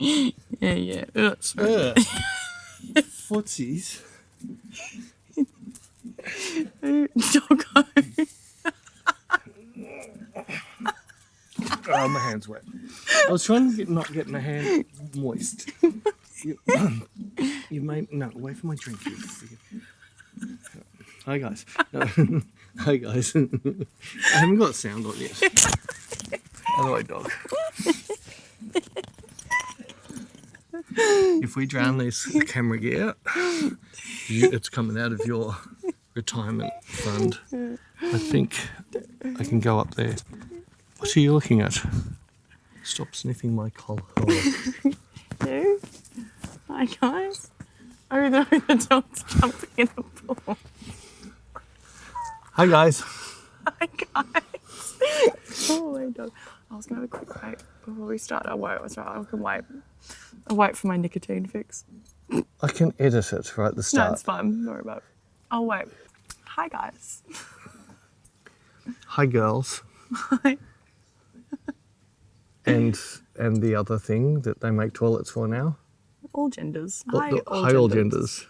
Yeah. Footsies. Doggo. Oh, my hand's wet. I was trying to not get my hand moist. You made... No, away from my drink. Hi, guys. No. Hi, guys. I haven't got sound on yet. Other way, dog. If we drown this camera gear, it's coming out of your retirement fund. I think I can go up there. What are you looking at? Stop sniffing my collar. No. Hi, guys. Oh, no, the dog's jumping in the pool. Hi, guys. Hi, guys. Oh, my dog. I was going to have a quick wait before we start. I won't. That's right. I can wait. I'll wait for my nicotine fix. I can edit it right at the start. No, it's fine. Don't worry about it. I'll wait. Hi, guys. Hi, girls. Hi. And the other thing that they make toilets for now? All genders. Hi, all genders.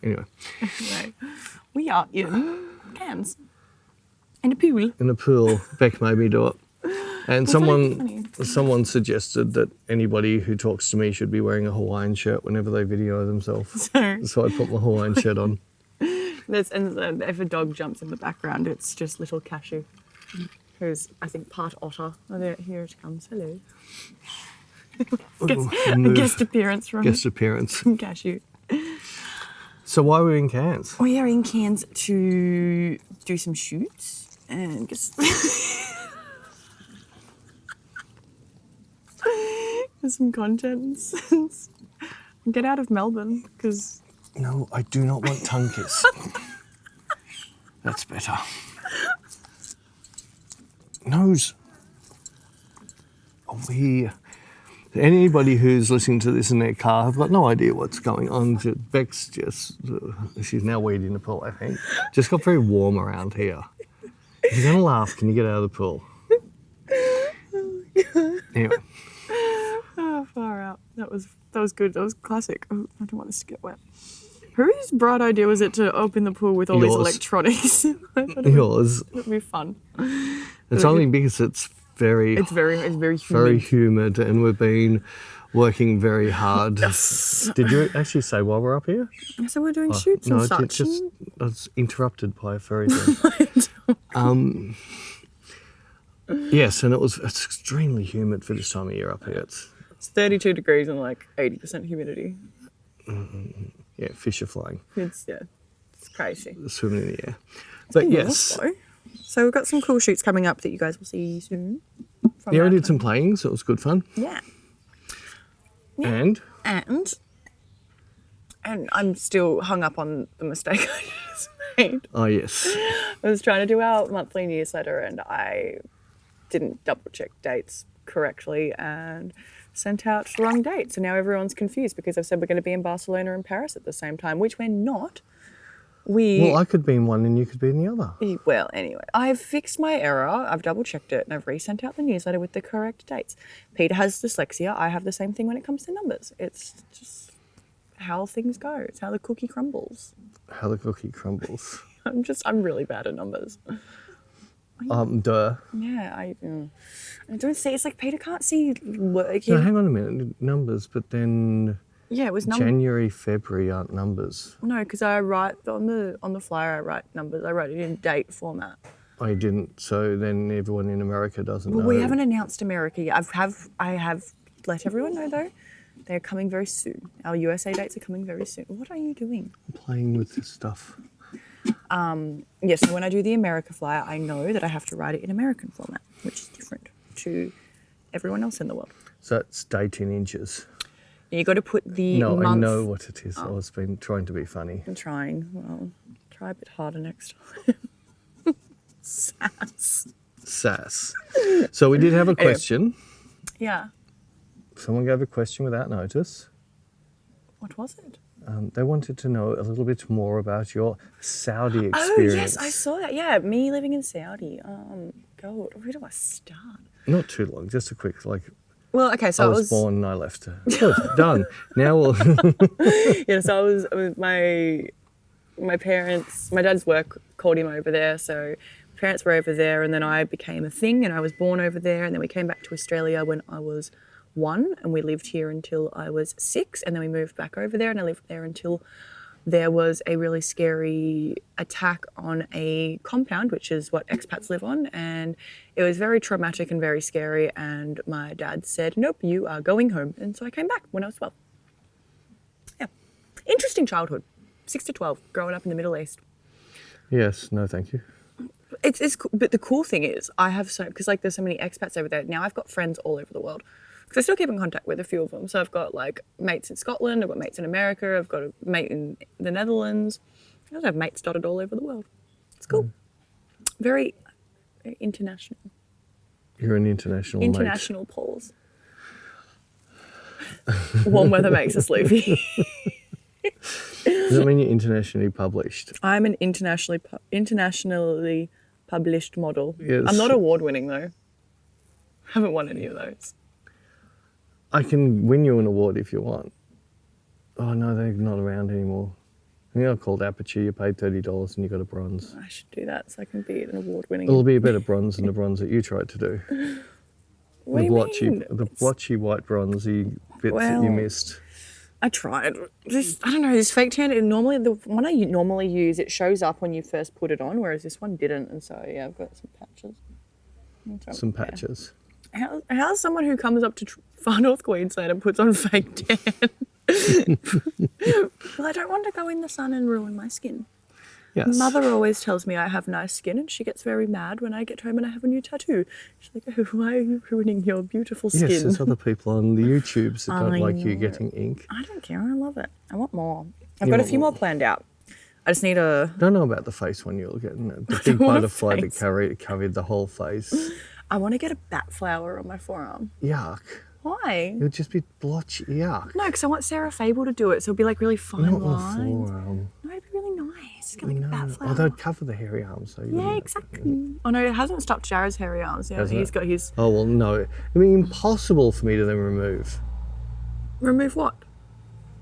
Anyway. Anyway, we are in Cairns. In a pool. In a pool. Bec made me do it. And Well, someone suggested that anybody who talks to me should be wearing a Hawaiian shirt whenever they video themselves. So I put my Hawaiian shirt on. And if a dog jumps in the background, it's just little Cashew, who's, I think, part otter. Oh, there, here it comes. Hello. Guest appearance from Cashew. So why are we in Cairns? We are in Cairns to do some shoots and get some content and get out of Melbourne because... No, I do not want tongue kiss. That's better. Nose. Anybody who's listening to this in their car have got no idea what's going on. Bec's just, she's now weed in the pool, I think. Just got very warm around here. If you're going to laugh, can you get out of the pool? Anyway. Oh, far out. That was good. That was classic. Oh, I don't want this to get wet. Whose bright idea was it to open the pool with all these electronics? Yours. It'd be fun. It's only because it's very humid and we've been working very hard. Yes. Did you actually say while we're up here? So we're doing shoots and such. I was interrupted by a fairy thing. Yes, and it's extremely humid for this time of year up here. It's 32 degrees and like 80% humidity. Yeah, fish are flying. It's crazy. Swimming in the air. But yes. So we've got some cool shoots coming up that you guys will see soon. Yeah, we did some playing, so it was good fun. Yeah. And I'm still hung up on the mistake I just made. Oh, yes. I was trying to do our monthly newsletter and I didn't double check dates correctly and sent out the wrong dates. So now everyone's confused because I've said we're going to be in Barcelona and Paris at the same time, which we're not. Well, I could be in one and you could be in the other. Well, anyway, I've fixed my error. I've double checked it and I've resent out the newsletter with the correct dates. Peter has dyslexia. I have the same thing when it comes to numbers. It's just how things go. It's how the cookie crumbles. How the cookie crumbles. I'm really bad at numbers. Duh. Yeah, I don't see. It's like Peter can't see work. No, hang on a minute. Numbers, but then... Yeah, it was January, February aren't numbers. No, because I write on the flyer. I write numbers. I write it in date format. I didn't. So then everyone in America doesn't know. Well, we haven't announced America yet. I have let everyone know though. They're coming very soon. Our USA dates are coming very soon. What are you doing? I'm playing with this stuff. Yes. So when I do the America flyer, I know that I have to write it in American format, which is different to everyone else in the world. So it's date in inches. You got to put the month. I know what it is. Oh. I've been trying to be funny. I'm trying. Well, try a bit harder next time. Sass. So we did have a question. Yeah. Someone gave a question without notice. What was it? They wanted to know a little bit more about your Saudi experience. Oh, yes, I saw that. Yeah, me living in Saudi. God, where do I start? Not too long, just a quick, Well, okay, so I was born and I left her. Good, done. Now we'll... Yeah, so I was my parents, my dad's work called him over there, so my parents were over there, and then I became a thing, and I was born over there, and then we came back to Australia when I was 1, and we lived here until I was 6, and then we moved back over there, and I lived there until there was a really scary attack on a compound, which is what expats live on, and it was very traumatic and very scary, and my dad said, nope, you are going home, and so I came back when I was 12. Yeah. Interesting childhood. 6 to 12, growing up in the Middle East. Yes, no thank you. It's cool, but the cool thing is I have because like there's so many expats over there. Now I've got friends all over the world because I still keep in contact with a few of them. So I've got like mates in Scotland, I've got mates in America, I've got a mate in the Netherlands. I also have mates dotted all over the world. It's cool. Very, very international. You're an international mate. International polls. Warm weather makes us sleepy. Does that mean you're internationally published? I'm an internationally published model. Yes. I'm not award-winning, though. Haven't won any of those. I can win you an award if you want. Oh, no, they're not around anymore. I think they're called Aperture. You paid $30 and you got a bronze. I should do that so I can be an award-winning. It'll be a better bronze than the bronze that you tried to do. What do you mean? The blotchy white bronzy bits that you missed. I tried. I don't know, this fake tan, the one I normally use, it shows up when you first put it on, whereas this one didn't, and so, yeah, I've got some patches. Some patches. How's someone who comes up to Far North Queensland and puts on fake tan? Well, I don't want to go in the sun and ruin my skin. Yes. Mother always tells me I have nice skin, and she gets very mad when I get home and I have a new tattoo. She's like, oh, why are you ruining your beautiful skin? Yes, there's other people on the YouTubes that don't like you getting ink. I don't care. I love it. I want more. I've got a few more planned out. I just need a... Don't know about the face one you'll get. The big butterfly that covered the whole face. I want to get a bat flower on my forearm. Yuck. Why? It would just be blotchy. Yuck. No, because I want Sarah Fable to do it, so it'll be like really fine Not lines. on the forearm. No, it'd be really nice. Get like a bat flower. Oh, they'd cover the hairy arms. So yeah, exactly. Oh no, it hasn't stopped Jared's hairy arms. Yeah, he's got his... Oh, well, no. I mean, impossible for me to then remove. Remove what?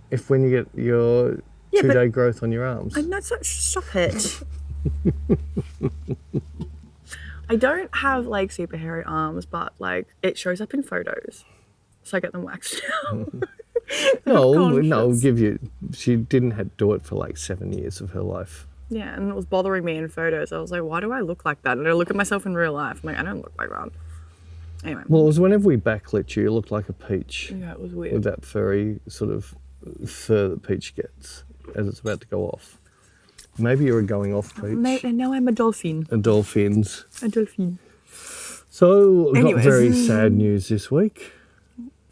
If when you get your 2-day growth on your arms. No, stop it. I don't have like super hairy arms, but like it shows up in photos. So I get them waxed out. No, give you. She didn't do it for like 7 years of her life. Yeah, and it was bothering me in photos. I was like, why do I look like that? And I look at myself in real life. I'm like, I don't look like that. Anyway. Well, it was whenever we backlit you looked like a peach. Yeah, it was weird. With that furry sort of fur that Peach gets as it's about to go off. Maybe you're a going off Peach. No, I'm a dolphin. A dolphins. A dolphin. So, got very sad news this week.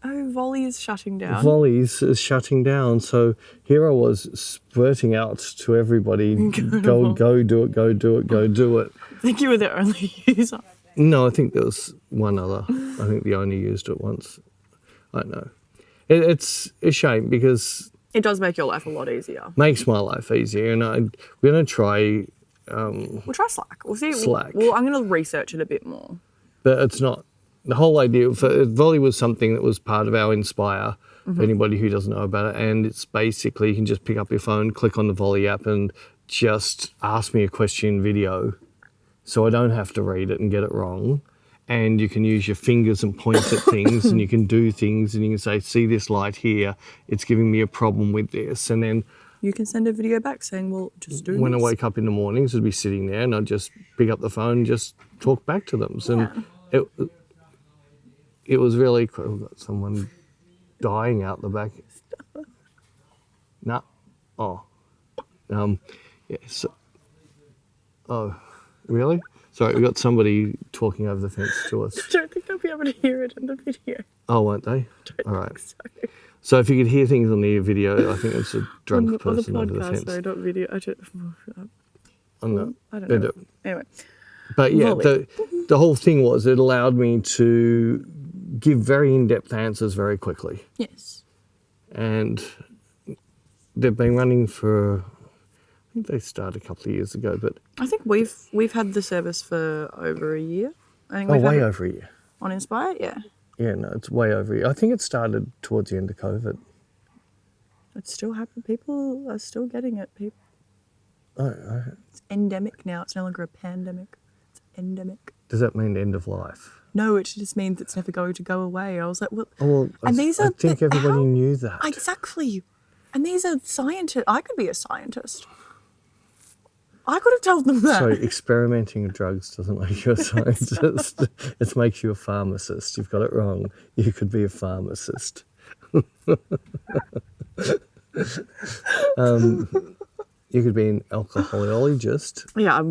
Oh, Volley is shutting down. Volley's is shutting down. So here I was spurting out to everybody, go do it, go do it, go do it. I think you were the only user. No, I think there was one other. I think they only used it once. I don't know. It's a shame because... It does make your life a lot easier. Makes my life easier. And we're going to try... we'll try Slack. We'll see. Slack. Well, I'm going to research it a bit more. But it's not... The whole idea for Volley was something that was part of our Inspire, for anybody who doesn't know about it. And it's basically, you can just pick up your phone, click on the Volley app and just ask me a question video. So I don't have to read it and get it wrong. And you can use your fingers and point at things and you can do things and you can say, see this light here, it's giving me a problem with this. And then you can send a video back saying, well, just do when this. I wake up in the mornings, I'd be sitting there and I'd just pick up the phone and just talk back to them. So it was really cool. We've got someone dying out the back. Nah. Oh. Yeah. So, oh, really? Sorry, we got somebody talking over the fence to us. I don't think they'll be able to hear it in the video. Oh, won't they? Don't All right. think So if you could hear things on the video, I think it's a drunk person on the podcast, over the fence. though, not video. I don't know. Anyway. But yeah, the whole thing was it allowed me to give very in-depth answers very quickly. Yes. And they've been running for, I think they started a couple of years ago, but... I think we've had the service for over a year. I think way over a year. On Inspire, yeah. Yeah, no, it's way over. I think it started towards the end of COVID. It's still happening. People are still getting it. People. Oh, It's endemic now. It's no longer a pandemic. It's endemic. does that mean end of life? No, it just means it's never going to go away. I was like, well, I think everybody knew that. Exactly. And these are scientists. I could be a scientist. I could have told them that. So experimenting with drugs doesn't make you a scientist. It makes you a pharmacist. You've got it wrong. You could be a pharmacist. You could be an alcoholologist. Yeah,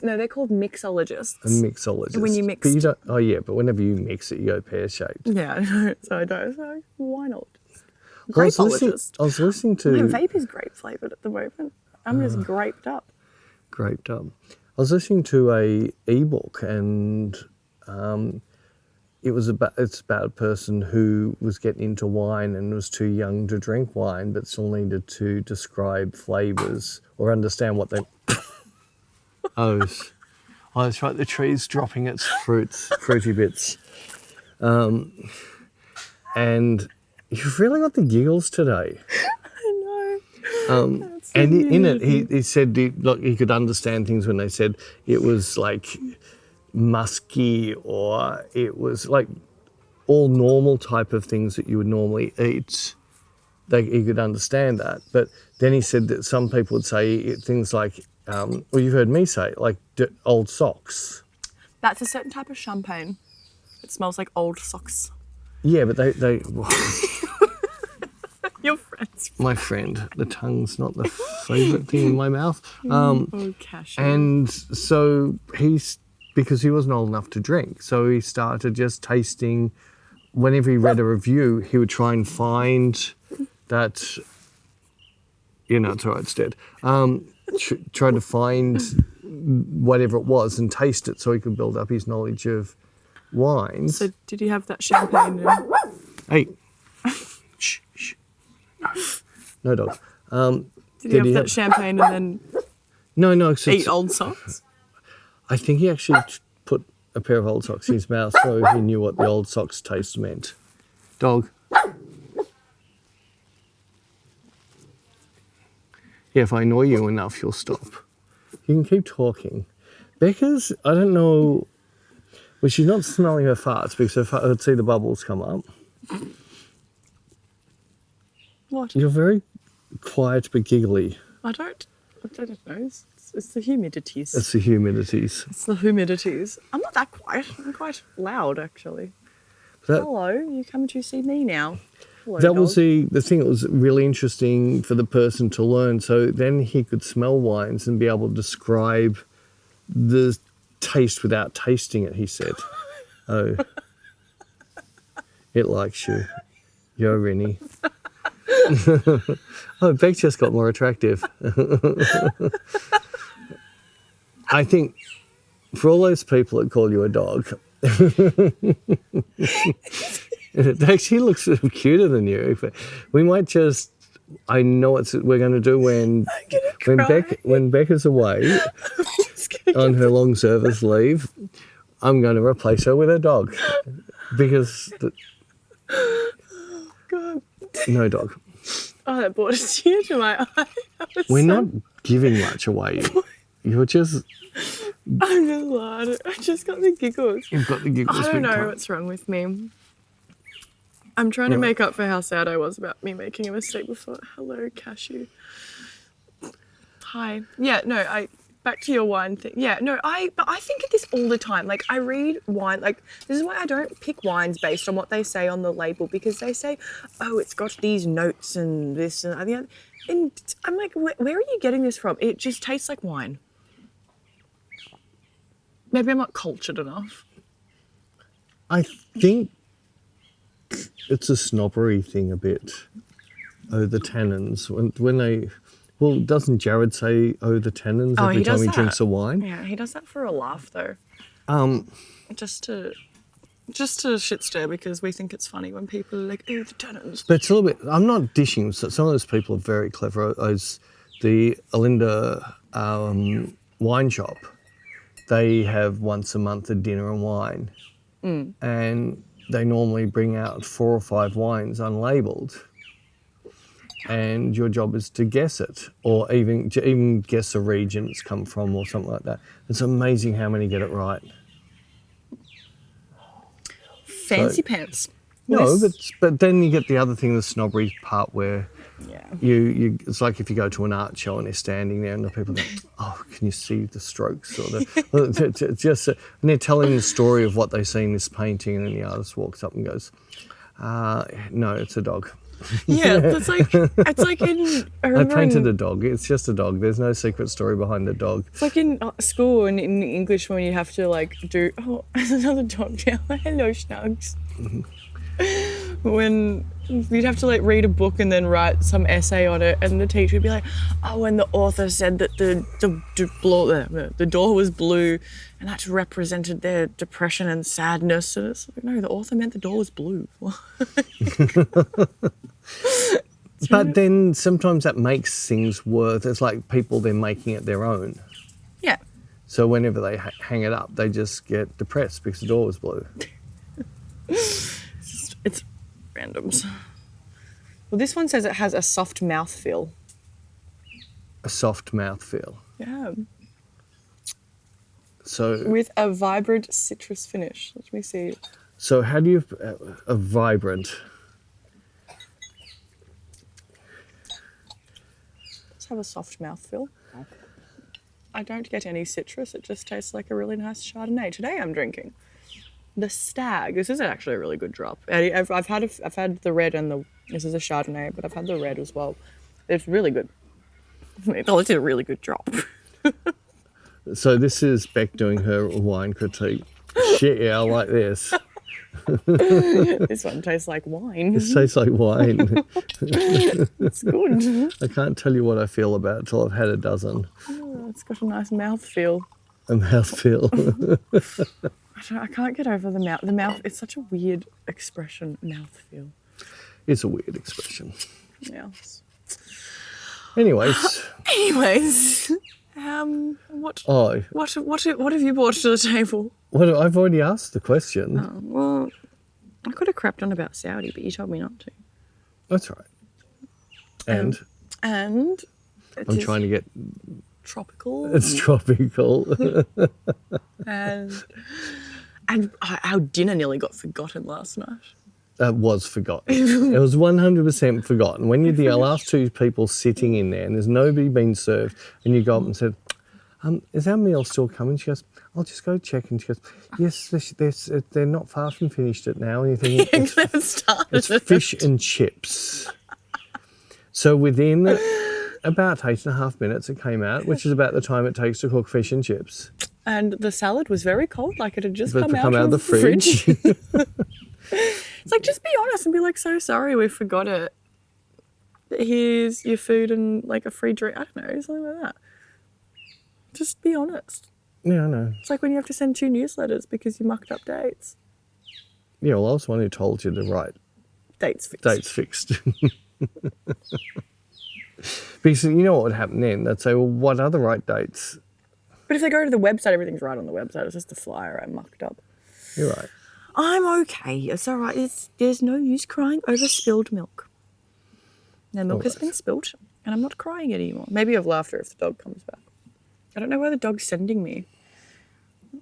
No, they're called mixologists. A mixologist. When you mix. But whenever you mix it, you go pear-shaped. Yeah, no, so I don't. So why not? Well, I Grapeologist. was listening to... My vape is grape flavoured at the moment. I'm just graped up. Graped up. I was listening to a ebook, and it's about a person who was getting into wine and was too young to drink wine, but still needed to describe flavours or understand what they... Oh, that's right. The tree's dropping its fruity bits. And you've really got the giggles today. I know. And in it, he said he could understand things when they said it was like musky, or it was like all normal type of things that you would normally eat. He could understand that. But then he said that some people would say things like, well, you've heard me say, like old socks. That's a certain type of champagne. It smells like old socks. Yeah, but they Your friends. my friend, the tongue's not the favourite thing in my mouth. Cashew. And so because he wasn't old enough to drink, so he started just tasting. Whenever he read a review, he would try and find that, it's all right, it's dead. Try to find whatever it was and taste it so he could build up his knowledge of wines. So did you have that champagne? Hey. Shh. No dog. Did you have that champagne and then No. eat old socks? I think he actually put a pair of old socks in his mouth so he knew what the old socks taste meant. Dog. Yeah, if I annoy you enough, you'll stop. You can keep talking. Becca's, I don't know, well, she's not smelling her farts because I would see the bubbles come up. What? You're very quiet but giggly. I don't know. It's the humidities. It's the humidities. It's the humidities. I'm not that quiet. I'm quite loud, actually. Hello, you come to see me now. Hello, that dog. was the thing that was really interesting for the person to learn. So then he could smell wines and be able to describe the taste without tasting it, he said. Oh, it likes you. You're Rennie. Oh, Beck just got more attractive. I think for all those people that call you a dog, it actually looks cuter than you. We might just, I know what we're going to do when Beck is away on her long service leave. I'm going to replace her with a dog because God. No dog. Oh, that brought a tear to my eye. We're not giving much away. You're just... I'm just loud. I just got the giggles. You've got the giggles. I don't know what's wrong with me. I'm trying to make up for how sad I was about me making a mistake before. Hello, Cashew. Hi. Yeah, no, back to your wine thing. Yeah, no, but I think of this all the time. Like, I read wine, like, this is why I don't pick wines based on what they say on the label, because they say, oh, it's got these notes and this and the other. And I'm like, where are you getting this from? It just tastes like wine. Maybe I'm not cultured enough. I think it's a snobbery thing a bit. Oh, the tannins. When they... Well, doesn't Jared say, oh, the tannins every time he drinks a wine? Yeah, he does that for a laugh, though. Just to shit stir, because we think it's funny when people are like, oh, the tannins. But it's a little bit... I'm not dishing. So some of those people are very clever. The Alinda wine shop, they have once a month a dinner and wine. And they normally bring out 4 or 5 wines unlabelled, and your job is to guess it, or even guess a region it's come from or something like that. It's amazing how many get it right. Fancy pants. No, but then you get the other thing, the snobbery part where you it's like if you go to an art show and they're standing there and the people go, oh, can you see the strokes? Or and they're telling the story of what they see in this painting, and then the artist walks up and goes, no, it's a dog. Yeah, it's like in... I painted a dog. It's just a dog. There's no secret story behind the dog. It's like in school and in English when you have to like do, oh, there's another dog now. Hello, Snugs. When you'd have to like read a book and then write some essay on it, and the teacher would be like, oh, and the author said that the door was blue and that represented their depression and sadness. And it's like, no, the author meant the door was blue. But then sometimes that makes things worth. It's like people, they're making it their own. Yeah. So whenever they hang it up, they just get depressed because the door was blue. It's randoms. Well, this one says it has a soft mouthfeel. A soft mouthfeel. Yeah. So with a vibrant citrus finish. Let me see. So how do you a vibrant? Let's have a soft mouthfeel. I don't get any citrus. It just tastes like a really nice Chardonnay. Today I'm drinking the Stag. This is actually a really good drop. I've had the red and this is a Chardonnay, but I've had the red as well. It's really good. It's a really good drop. So this is Bec doing her wine critique. Shit, yeah, I like this. This one tastes like wine. This tastes like wine. It's good. I can't tell you what I feel about it till I've had a dozen. Oh, it's got a nice mouthfeel. A mouthfeel. I can't get over the mouth. The mouth, it's such a weird expression, mouthfeel. It's a weird expression. Yeah. Anyways. What have you brought to the table? Well, I've already asked the question. Oh, well, I could have crapped on about Saudi, but you told me not to. That's right. And I'm trying to get tropical. It's tropical. and our dinner nearly got forgotten last night. It was forgotten. It was 100% forgotten. When you're the last 2 people sitting in there and there's nobody being served, and you go up and said, is our meal still coming? She goes, I'll just go check. And she goes, yes, they're not far from finished it now. And you think, it's fish and chips. So within about 8.5 minutes it came out, which is about the time it takes to cook fish and chips. And the salad was very cold, like it had just come out of the fridge. It's like, just be honest and be like, so sorry, we forgot it. Here's your food and like a free drink. I don't know, something like that. Just be honest. Yeah, I know. It's like when you have to send 2 newsletters because you mucked up dates. Yeah, well, I was the one who told you to write dates fixed. Because you know what would happen then? They'd say, well, what are the right dates? But if they go to the website, everything's right on the website. It's just a flyer I mucked up. You're right. I'm okay. It's all right. There's no use crying over spilled milk. Now, milk has been spilled, and I'm not crying anymore. Maybe of laughter if the dog comes back. I don't know where the dog's sending me.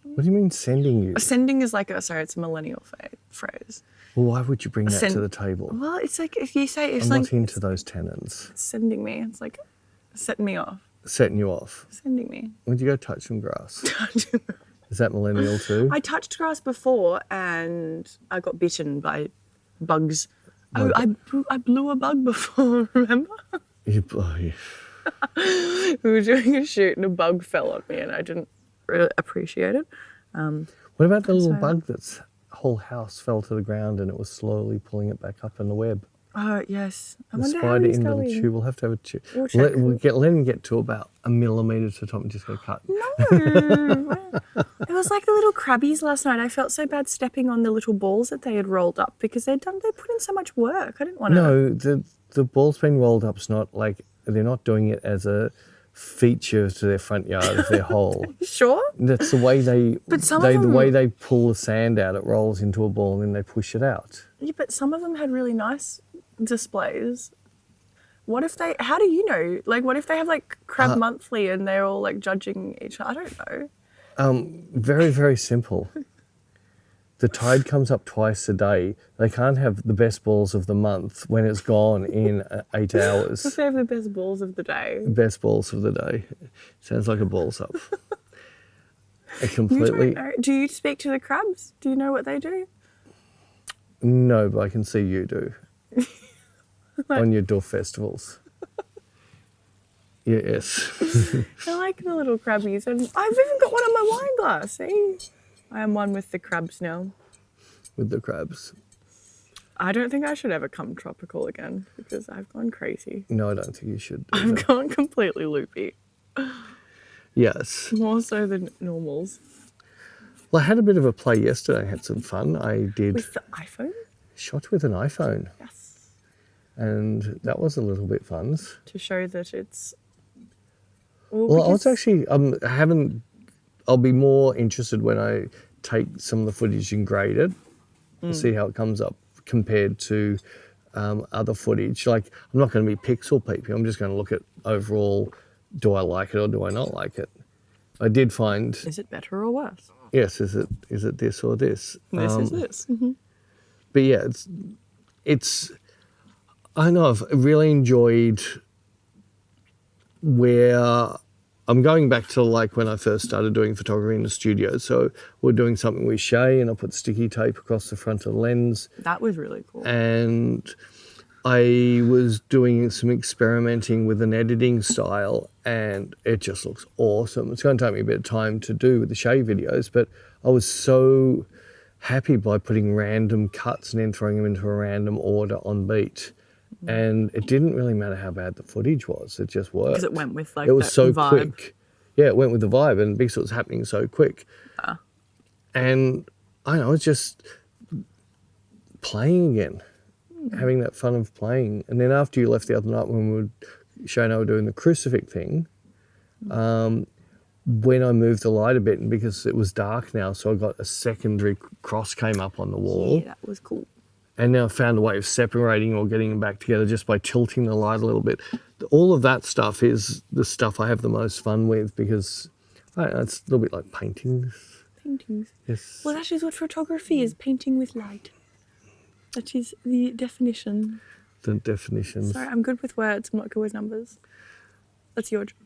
What do you mean sending you? Sending is like it's a millennial phrase. Well, why would you bring that to the table? Well, it's like if you say... I'm not into those tenants. It's sending me. It's like setting me off. Setting you off? Sending me. Would you go touch some grass? Is that millennial too? I touched grass before and I got bitten by bugs. I blew a bug before, remember? You blew. We were doing a shoot and a bug fell on me and I didn't really appreciate it. What about the little bug that's whole house fell to the ground and it was slowly pulling it back up in the web? Oh, yes. The spider in the tube. We'll have to have a tube. Let him get to about a millimetre to the top and just go cut. No. It was like the little crabbies last night. I felt so bad stepping on the little balls that they had rolled up because they put in so much work. I didn't want to... No, the ball's been rolled up. It's not like... They're not doing it as a feature to their front yard of their hole. Sure. That's the way But some of the them- way they pull the sand out. It rolls into a ball and then they push it out. Yeah, but some of them had really nice displays. What if they, how do you know? Like, what if they have like Crab Monthly and they're all like judging each other? I don't know. Very, very simple. The tide comes up twice a day. They can't have the best balls of the month when it's gone in 8 hours. If they have the best balls of the day. Best balls of the day. Sounds like a balls up. I You completely... don't know. Do you speak to the crabs? Do you know what they do? No, but I can see you do. On your doof festivals. Yes. I like the little crabbies. And I've even got one on my wine glass. See? I am one with the crabs now. With the crabs. I don't think I should ever come tropical again because I've gone crazy. No, I don't think you should. I've gone completely loopy. Yes. More so than normals. Well, I had a bit of a play yesterday. I had some fun. I did With the iPhone? shot with an iPhone. Yes. And that was a little bit fun. To show that it's... Well, I was actually, I'll be more interested when I take some of the footage and grade it to see how it comes up compared to other footage. Like, I'm not going to be pixel peeping. I'm just going to look at overall, do I like it or do I not like it? I did find... Is it better or worse? Yes, is it this or this? This is this. Mm-hmm. But yeah, it's I don't know, I've really enjoyed where I'm going back to like when I first started doing photography in the studio. So we're doing something with Shay and I put sticky tape across the front of the lens. That was really cool. And I was doing some experimenting with an editing style and it just looks awesome. It's going to take me a bit of time to do with the Shay videos, but I was so happy by putting random cuts and then throwing them into a random order on beat. And it didn't really matter how bad the footage was. It just worked. Because it went with like it was that so vibe. quick. Yeah, it went with the vibe and because it was happening so quick. And I don't know, it's just playing again, having that fun of playing. And then after you left the other night when Shay and I were doing the crucifix thing, when I moved the light a bit and because it was dark now, so I got a secondary cross came up on the wall. Yeah, that was cool. And now I found a way of separating or getting them back together just by tilting the light a little bit. All of that stuff is the stuff I have the most fun with because I don't know, it's a little bit like painting. Paintings. Yes. Well, that is what photography is, painting with light. That is the definition. The definitions. Sorry, I'm good with words. I'm not good with numbers. That's your job.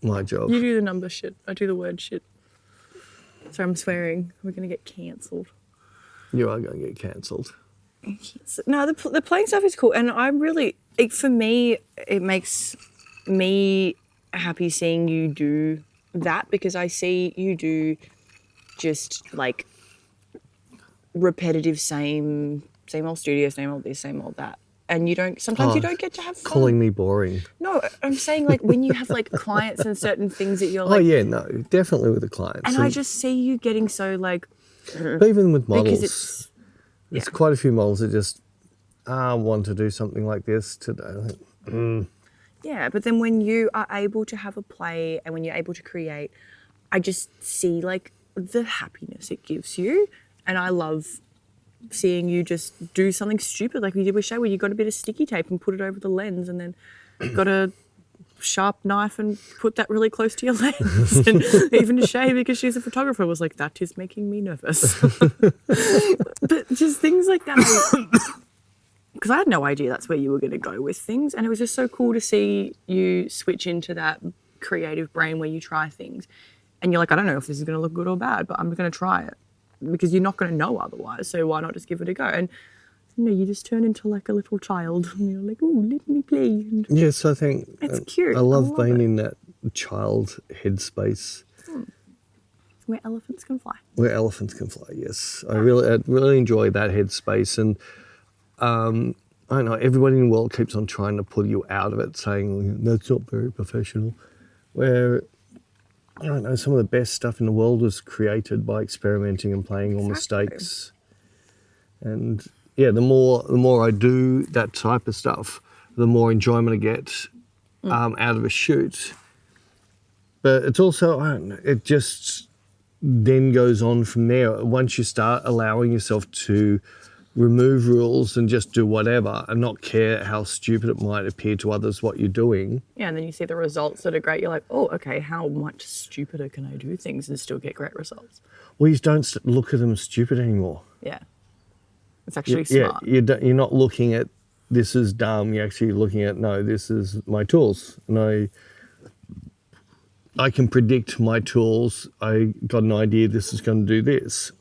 My job. You do the number shit. I do the word shit. Sorry, I'm swearing. We're going to get cancelled. You are going to get cancelled. No, the playing stuff is cool. And I'm really, for me, it makes me happy seeing you do that because I see you do just like repetitive same old studio, same old this, same old that. And you don't, sometimes you don't get to have fun. Calling me boring. No, I'm saying like when you have like clients and certain things that you're Oh like. yeah, no, definitely with the clients. And I just see you getting so like. But even with models. Because There's quite a few models that just want to do something like this today. Yeah, but then when you are able to have a play and when you're able to create, I just see like the happiness it gives you. And I love seeing you just do something stupid like we did with Shay where you got a bit of sticky tape and put it over the lens and then got a sharp knife and put that really close to your lens. And even Shay, because she's a photographer, was like, that is making me nervous. But just things like that. Because I had no idea that's where you were going to go with things. And it was just so cool to see you switch into that creative brain where you try things. And you're like, I don't know if this is going to look good or bad, but I'm going to try it. Because you're not going to know otherwise. So why not just give it a go? And you know, you just turn into like a little child. And you're like, oh, let me play. And yes, I think it's cute. I love being in that child headspace. Where elephants can fly. Where elephants can fly, yes. I really enjoy that headspace. And I don't know, everybody in the world keeps on trying to pull you out of it, saying that's not very professional. Where, I don't know, some of the best stuff in the world was created by experimenting and playing on mistakes. And yeah, the more I do that type of stuff, the more enjoyment I get out of a shoot. But it's also, I don't know, it just then goes on from there. Once you start allowing yourself to remove rules and just do whatever and not care how stupid it might appear to others what you're doing. Yeah, and then you see the results that are great. You're like, oh, okay, how much stupider can I do things and still get great results? Well, you don't look at them as stupid anymore. Yeah. It's actually smart. Yeah, you're not looking at this is dumb. You're actually looking at, no, this is my tools. And I can predict my tools. I got an idea this is going to do this.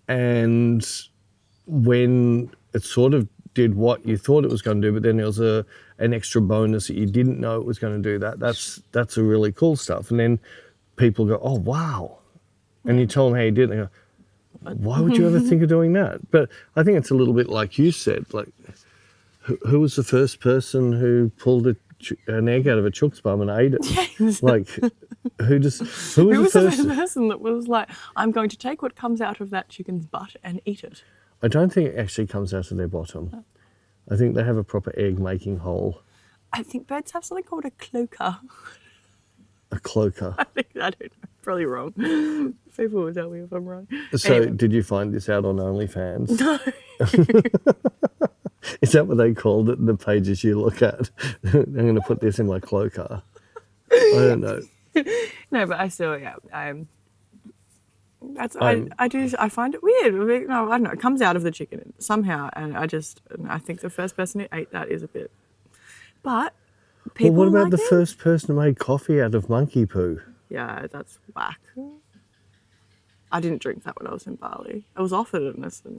And when it sort of did what you thought it was going to do, but then there was an extra bonus that you didn't know it was going to do that. That's a really cool stuff. And then people go, oh, wow. And you tell them how you did it. They go, why would you ever think of doing that? But I think it's a little bit like you said, like who was the first person who pulled an egg out of a chook's bum and ate it? Yes. Like who was the first person that was like, I'm going to take what comes out of that chicken's butt and eat it? I don't think it actually comes out of their bottom. I think they have a proper egg making hole. I think birds have something called a cloaca. A cloaca. I don't know. Probably wrong. People will tell me if I'm wrong. So Anyway. did you find this out on OnlyFans? No. Is that what they called it, the pages you look at? I'm going to put this in my cloaca. I don't know. No, but I still, yeah. I find it weird. No, I don't know. It comes out of the chicken somehow, and I think the first person who ate that is a bit. But people. Well, what about like the first person who made coffee out of monkey poo? Yeah, that's whack. I didn't drink that when I was in Bali. I was offered it, and I said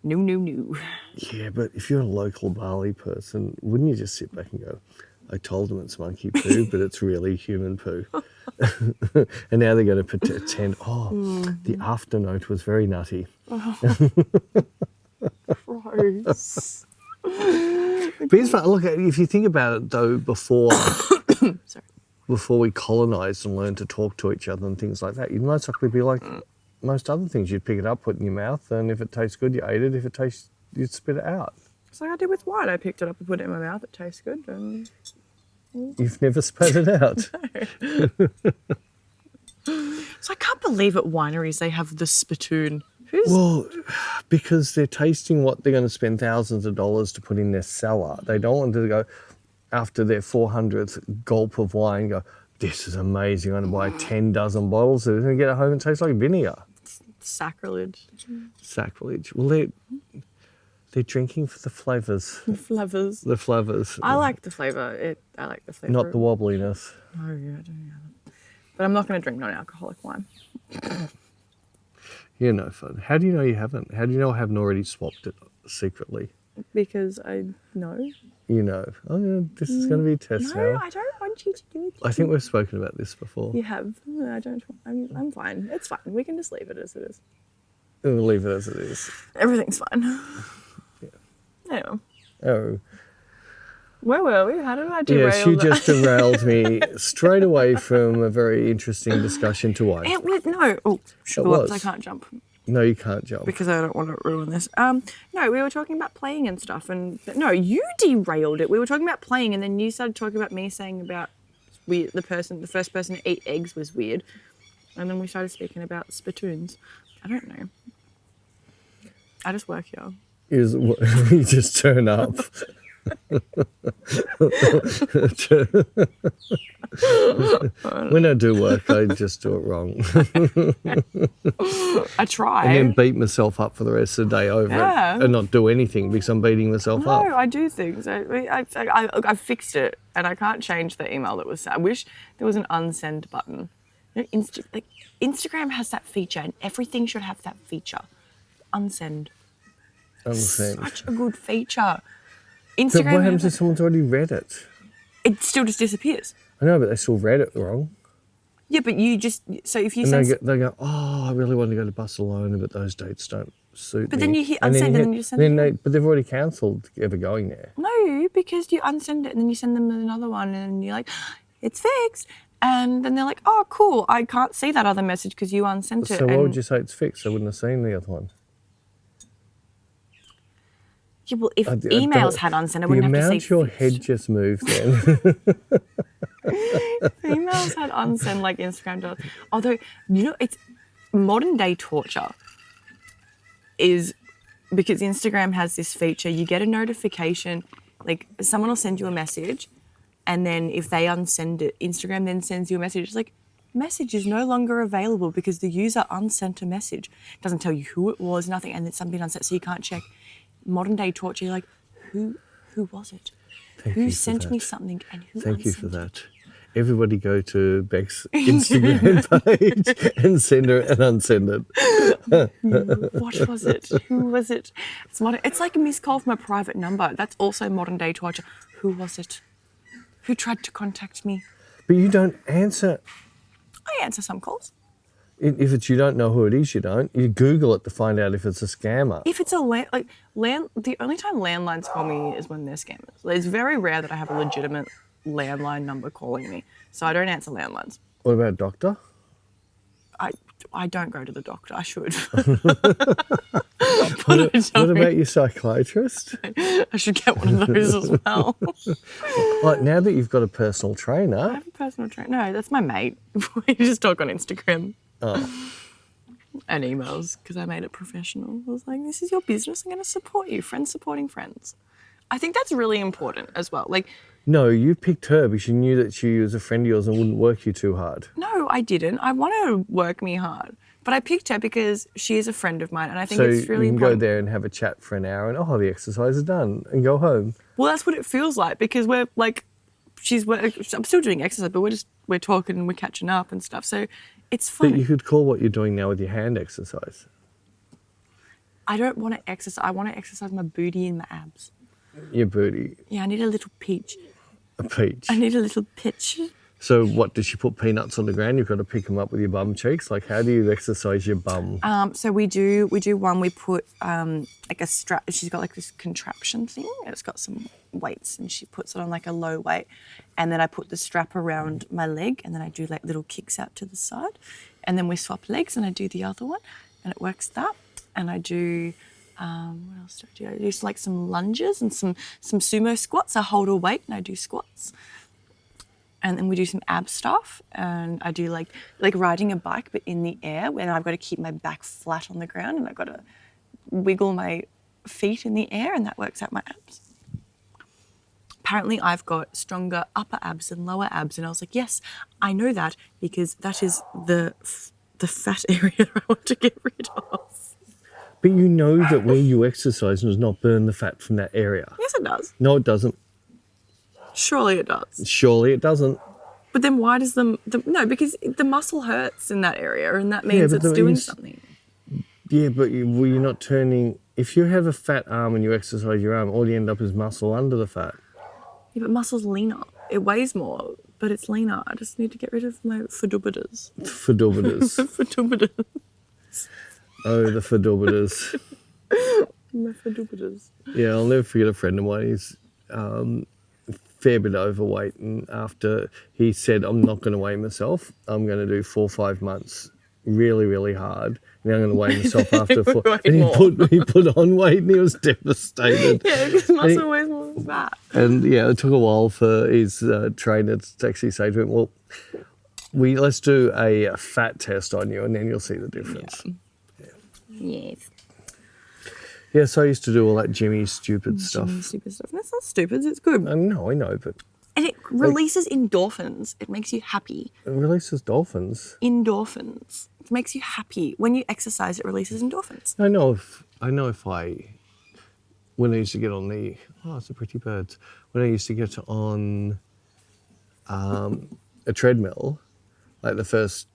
no. Yeah, but if you're a local Bali person, wouldn't you just sit back and go, I told them it's monkey poo, but it's really human poo. And now they're going to pretend, the afternote was very nutty. Gross. But it's fun. Look, if you think about it, though, before we colonised and learned to talk to each other and things like that, you'd most likely be like most other things. You'd pick it up, put it in your mouth, and if it tastes good, you ate it. If it tastes, you'd spit it out. It's like I did with wine. I picked it up and put it in my mouth. It tastes good. And You've never spat it out. So I can't believe at wineries they have the spittoon. Well, because they're tasting what they're going to spend thousands of dollars to put in their cellar. They don't want to go after their 400th gulp of wine, go, this is amazing, I'm going to buy 10 dozen bottles of it and get it home and taste like vinegar. Sacrilege. Sacrilege. Well, they're drinking for the flavours. The flavours. The flavours. I like the flavour. I like the flavour. Not the wobbliness. Oh, yeah, I don't know. But I'm not going to drink non-alcoholic wine. You're no fun. How do you know you haven't? How do you know I haven't already swapped it secretly? Because I know. You know. Oh, yeah, this is going to be a test now. No, I don't want you to do it. I think we've spoken about this before. You have. No, I don't. I'm fine. It's fine. We can just leave it as it is. We'll leave it as it is. Everything's fine. Yeah. Anyway. Oh. Where were we? How did I derail Yes, you that? just derailed me straight away from a very interesting discussion to wine. It was, no. Oh, sugar was. I can't jump. No, you can't jump. Because I don't want to ruin this. No, we were talking about playing and stuff, and no, you derailed it. We were talking about playing, and then you started talking about me saying about the first person to eat eggs was weird, and then we started speaking about spittoons. I don't know. I just work here. You just turn up. When I do work, I just do it wrong. I try. And then beat myself up for the rest of the day over it and not do anything because I'm beating myself up. No, I do things. I fixed it, and I can't change the email that was sent. I wish there was an unsend button. You know, Instagram has that feature, and everything should have that feature. Unsend. Such a good feature. Instagram. But what happens if someone's already read it? It still just disappears. I know, but they still read it wrong. Yeah, but you just so if you and send they go, oh, I really want to go to Barcelona, but those dates don't suit me. But then you hit unsend and then you send it. But they've already cancelled ever going there. No, because you unsend it and then you send them another one and you're like, it's fixed. And then they're like, oh, cool, I can't see that other message because you unsent it. So why would you say it's fixed? I wouldn't have seen the other one. Yeah, well, if emails had unsent, I wouldn't have to see the amount your head just moved then. Females had unsend like Instagram does. Although, it's modern day torture is because Instagram has this feature. You get a notification, like someone will send you a message, and then if they unsend it, Instagram then sends you a message. It's like, message is no longer available because the user unsent a message. It doesn't tell you who it was, nothing, and it's something unsent, so you can't check. Modern day torture, you're like, who was it? Who sent me something and who Thank you unsent for it? that. Everybody go to Bec's Instagram page and send her and unsend it. What was it? Who was it? It's like a missed call from a private number. That's also modern day torture. Who was it? Who tried to contact me? But you don't answer. I answer some calls. If it's you don't know who it is, you don't. You Google it to find out if it's a scammer. If it's the only time landlines call me is when they're scammers. It's very rare that I have a legitimate landline number calling me, so I don't answer landlines. What about doctor? I don't go to the doctor. I should. What about your psychiatrist? I should get one of those as well. Like now that you've got a personal I trainer. have a personal trainer. No, that's my mate. We just talk on Instagram. Oh. And emails because I made it professional. I was like, this is your business. I'm going to support you. Friends supporting friends. I think that's really important as well. Like, No, you picked her because you knew that she was a friend of yours and wouldn't work you too hard. no, I didn't. I want her to work me hard. But I picked her because she is a friend of mine. And I think So it's really you can important. go there and have a chat for an hour and, the exercise is done and go home. Well, that's what it feels like because we're like, I'm still doing exercise, but we're talking and we're catching up and stuff. So it's fun. But you could call what you're doing now with your hand exercise. I don't want to exercise. I want to exercise my booty and my abs. Your booty, Yeah, I need a little peach. a peach. I need a little pitch. So what, does she put peanuts on the ground? You've got to pick them up with your bum cheeks? Like how do you exercise your bum? So we do one. We put like a strap. She's got like this contraption thing, and it's got some weights, and she puts it on like a low weight, and then I put the strap around my leg, and then I do like little kicks out to the side, and then we swap legs, and I do the other one, and it works that, and I do. What else do I do? I do like some lunges and some sumo squats. I hold a weight and I do squats. And then we do some ab stuff, and I do like riding a bike, but in the air, when I've got to keep my back flat on the ground, and I've got to wiggle my feet in the air, and that works out my abs. Apparently, I've got stronger upper abs than lower abs, and I was like, yes, I know that because that is the fat area I want to get rid of. But you know that where you exercise does not burn the fat from that area. Yes, it does. No, it doesn't. Surely it does. Surely it doesn't. But then why does no, because the muscle hurts in that area, and that means but it's doing something. Yeah, but you're not turning... If you have a fat arm and you exercise your arm, all you end up is muscle under the fat. Yeah, but muscle's leaner. It weighs more, but it's leaner. I just need to get rid of my fadubiters. Fadubiters. Fadubiters. Oh, the fadubiters. My fadubiters. Yeah, I'll never forget a friend of mine. He's fair bit overweight, and after he said, I'm not going to weigh myself, I'm going to do 4 or 5 months really, really hard. And I'm going to weigh myself after 4. And he put on weight and he was devastated. Yeah, because muscle weighs more than fat. And yeah, it took a while for his trainer to actually say to him, well, let's do a fat test on you and then you'll see the difference. Yeah. Yes. Yeah, so I used to do all that Jimmy stupid stuff. Stupid stuff. That's not stupid. It's good. I know, but... And it releases endorphins. It makes you happy. It releases dolphins. Endorphins. It makes you happy. When you exercise, it releases endorphins. I know if when I used to get on it's a pretty bird. When I used to get on a treadmill, like the first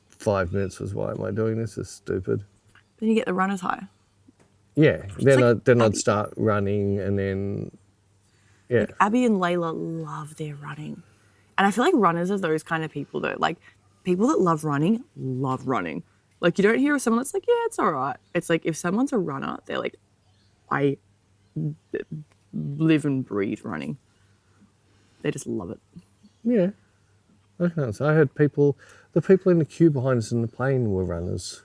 5 minutes was, why am I doing this? It's stupid. Then you get the runner's high. Yeah, then I'd start running and then, yeah. Like Abby and Layla love their running. And I feel like runners are those kind of people though. Like people that love running. Like you don't hear of someone that's like, yeah, it's all right. It's like if someone's a runner, they're like, I live and breathe running. They just love it. Yeah. I heard the people in the queue behind us in the plane were runners.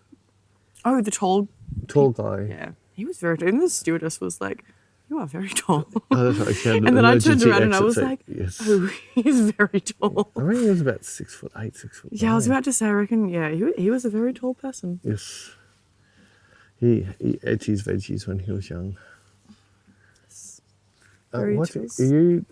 Oh, the tall Guy. Yeah. He was very good. And the stewardess was like, You are very tall. Okay, And then I turned emergency around and I exit was seat. like, Yes. oh, he's very tall. I reckon he was about 6'8", 6'9". Yeah, I was about to say, I reckon, yeah, he was a very tall person. Yes. He ate his veggies when he was young. Very What true. are you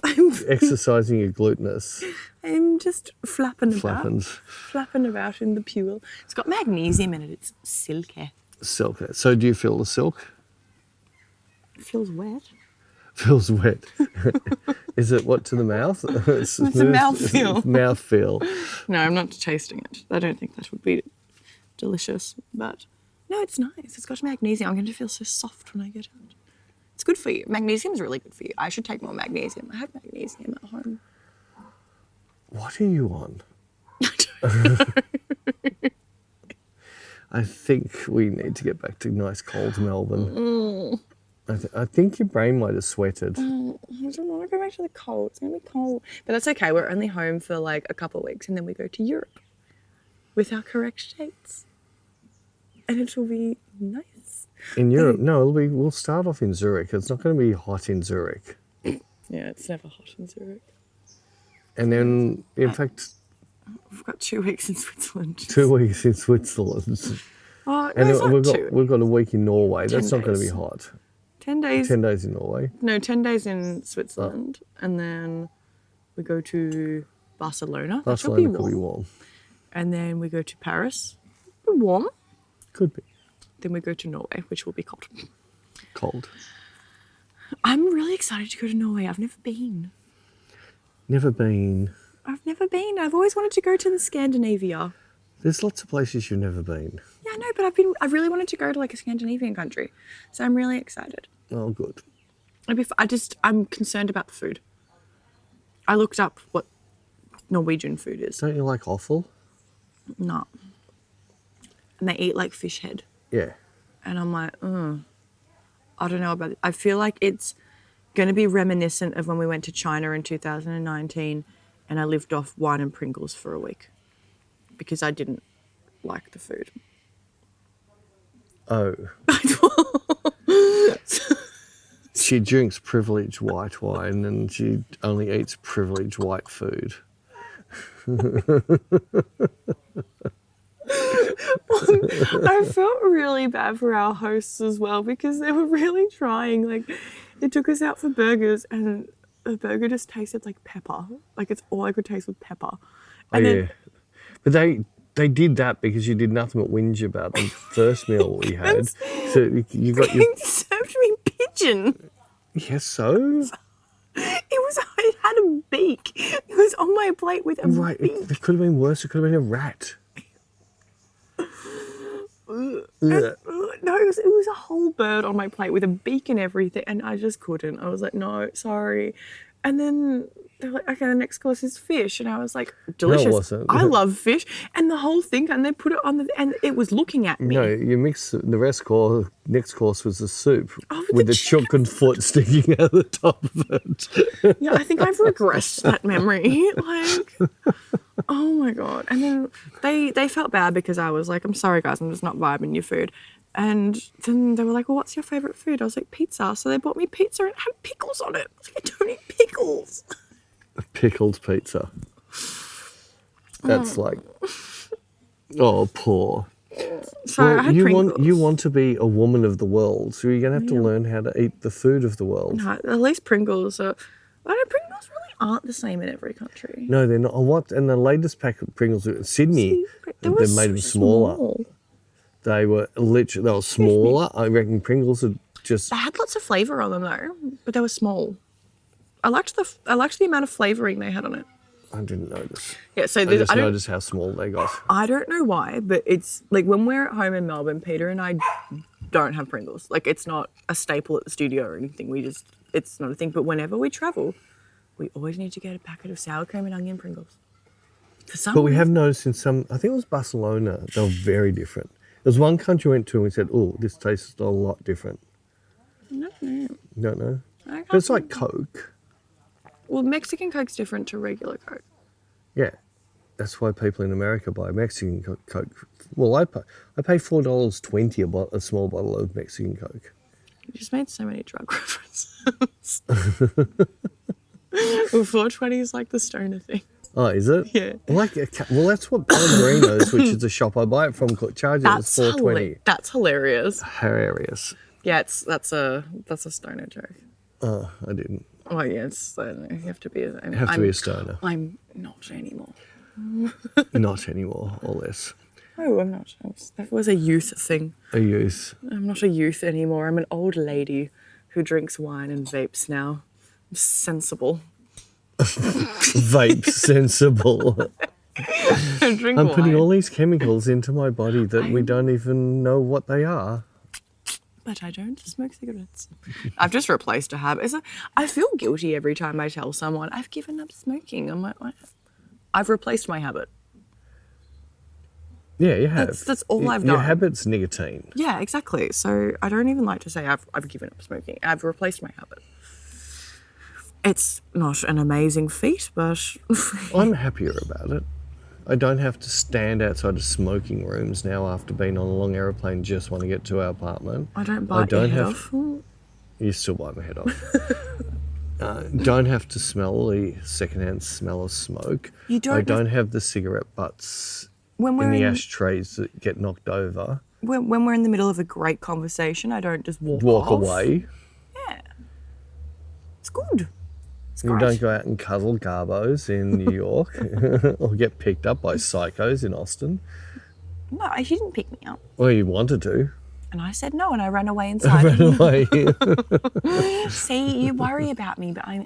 exercising your glutenous I'm just flapping about in the pool. It's got magnesium in it. It's silky. silk? So do you feel the silk? It feels wet. Feels wet. Is it what to the mouth? It's a mouthfeel. Mouthfeel. No, I'm not tasting it. I don't think that would be delicious. But no, it's nice. It's got magnesium. I'm going to feel so soft when I get it. It's good for you. Magnesium is really good for you. I should take more magnesium. I have magnesium at home. What are you on? I don't know. I think we need to get back to nice cold Melbourne. I think your brain might have sweated. I don't want to go back to the cold. It's going to be cold. But that's okay. We're only home for like a couple of weeks and then we go to Europe with our correct dates. And it will be nice. In Europe? No, we'll start off in Zurich. It's not going to be hot in Zurich. Yeah, it's never hot in Zurich. And then, in fact... We've got 2 weeks in Switzerland. 2 weeks in Switzerland. Oh, no, And it's not we've got a week in Norway. 10 That's not going to be days. hot. 10 days. 10 days in Norway. No, 10 days in Switzerland. And then we go to Barcelona. Barcelona could be warm. And then we go to Paris. Warm. Could be. Then we go to Norway, which will be cold. Cold. I'm really excited to go to Norway. I've never been. Never been. I've always wanted to go to the Scandinavia. There's lots of places you've never been. Yeah, I know, but I've really wanted to go to like a Scandinavian country. So I'm really excited. Oh, good. I'm concerned about the food. I looked up what Norwegian food is. Don't you like offal? No. And they eat like fish head. Yeah. And I'm like, I don't know about it. I feel like it's going to be reminiscent of when we went to China in 2019 and I lived off wine and Pringles for a week because I didn't like the food. Oh. She drinks privileged white wine and she only eats privileged white food. I felt really bad for our hosts as well because they were really trying. Like, they took us out for burgers and the burger just tasted like pepper. Like, it's all I could taste was pepper. And yeah. But they did that because you did nothing but whinge about the first meal we had. So you got your... They served me pigeon. Yes, so? It had a beak. It was on my plate with a Right, beak. it could have been worse. It could have been a rat. No, it was a whole bird on my plate with a beak and everything, and I just couldn't. I was like, no, sorry. And then they're like, okay, the next course is fish, and I was like, delicious. No, it wasn't. I love fish, and the whole thing, and they put it on and it was looking at me. No, you mix the next course was the soup Oh, with the chicken foot sticking out the top of it. Yeah, I think I've regressed that memory. Like, oh my God. And then they felt bad because I was like, I'm sorry guys, I'm just not vibing your food. And then they were like, well, what's your favourite food? I was like, pizza. So they bought me pizza and it had pickles on it. I was like, I don't eat pickles. Pickled pizza. That's like, oh, poor. So I had Pringles. You want to be a woman of the world, so you're going to have to learn how to eat the food of the world. No, at least Pringles are... Pringles really aren't the same in every country. No, they're not. And the latest pack of Pringles, Sydney, they made them smaller. Small. They were smaller. I reckon Pringles are just... They had lots of flavour on them though, but they were small. I liked the amount of flavouring they had on it. I didn't notice. Yeah, so I just noticed how small they got. I don't know why, but it's like when we're at home in Melbourne, Peter and I don't have Pringles. Like, it's not a staple at the studio or anything. It's not a thing. But whenever we travel, we always need to get a packet of sour cream and onion Pringles. But we have noticed in some, I think it was Barcelona, they were very different. There's one country we went to and we said, oh, this tastes a lot different. No. You don't know? But it's like Coke. Well, Mexican Coke's different to regular Coke. Yeah. That's why people in America buy Mexican Coke. Well, I pay $4.20 a small bottle of Mexican Coke. You just made so many drug references. Well, 420 is like the stoner thing. Oh, is it? Yeah. Well, that's what Pellegrino's, which is the shop I buy it from, charges us $4.20. That's hilarious. Hilarious. Yeah, that's a stoner joke. Oh, I didn't. Oh yeah, I don't know. You have to be a stoner. I'm not anymore. Not anymore, or less. Oh, I'm not. That was a youth thing. A youth. I'm not a youth anymore. I'm an old lady who drinks wine and vapes now. I'm sensible. Vape sensible. I'm putting all these chemicals into my body that we don't even know what they are. But I don't smoke cigarettes. I've just replaced a habit. I feel guilty every time I tell someone I've given up smoking. I'm like, I've replaced my habit. Yeah, you have. That's all I've done. Your habit's nicotine. Yeah, exactly. So I don't even like to say I've given up smoking. I've replaced my habit. It's not an amazing feat, but... I'm happier about it. I don't have to stand outside of smoking rooms now after being on a long aeroplane just want to get to our apartment. I don't bite your head off. You still bite my head off. Don't have to smell the secondhand smell of smoke. I don't have the cigarette butts in the ashtrays that get knocked over. When we're in the middle of a great conversation, I don't just walk off. Away. Yeah. It's good. You don't go out and cuddle garbos in New York or get picked up by psychos in Austin. No, he didn't pick me up. Well, you wanted to. And I said no, and I ran away inside. See, you worry about me, but I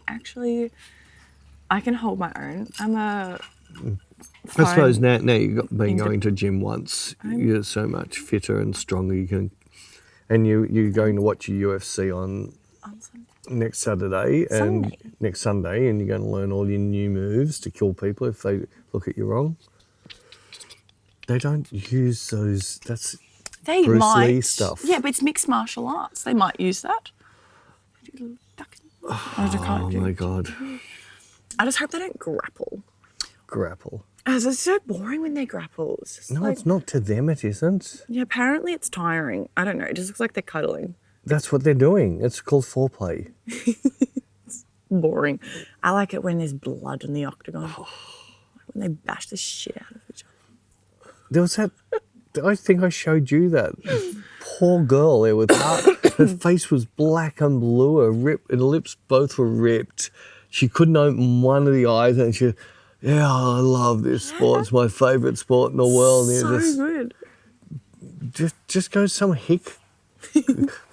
can hold my own. I suppose now you've been going to gym once. You're so much fitter and stronger. You're going to watch your UFC on next Saturday and next Sunday, and you're going to learn all your new moves to kill people if they look at you wrong. They don't use those. That's Bruce Lee stuff. Yeah, but it's mixed martial arts. They might use that. Oh my God. I just hope they don't grapple. Grapple. It's so boring when they grapple. It's not to them, it isn't. Yeah, apparently it's tiring. I don't know. It just looks like they're cuddling. That's what they're doing. It's called foreplay. It's boring. I like it when there's blood in the octagon. When they bash the shit out of each other. There was that... I think I showed you that poor girl there with her face was black and blue, her lips both were ripped. She couldn't open one of the eyes, and she, I love this sport. It's my favourite sport in the world. So good. Just go to some hick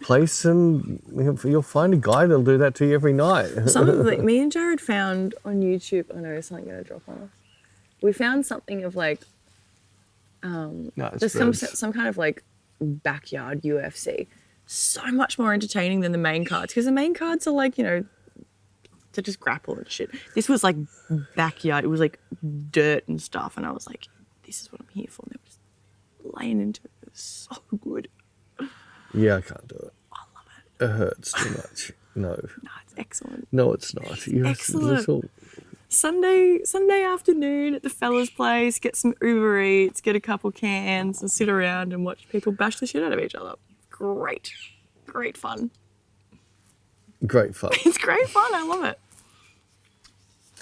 place and you'll find a guy that'll do that to you every night. Something me and Jared found on YouTube. I know something going to drop on us. We found something of like. There's some kind of like backyard UFC. So much more entertaining than the main cards, because the main cards are like, to just grapple and shit. This was like backyard. It was like dirt and stuff, and I was like, this is what I'm here for. And they were just laying into it. It was so good. Yeah, I can't do it. I love it. It hurts too much. No, it's excellent. No, it's not. You're excellent. Sunday afternoon at the fella's place, get some Uber Eats, get a couple cans and sit around and watch people bash the shit out of each other. Great fun. Great fun. It's great fun. I love it.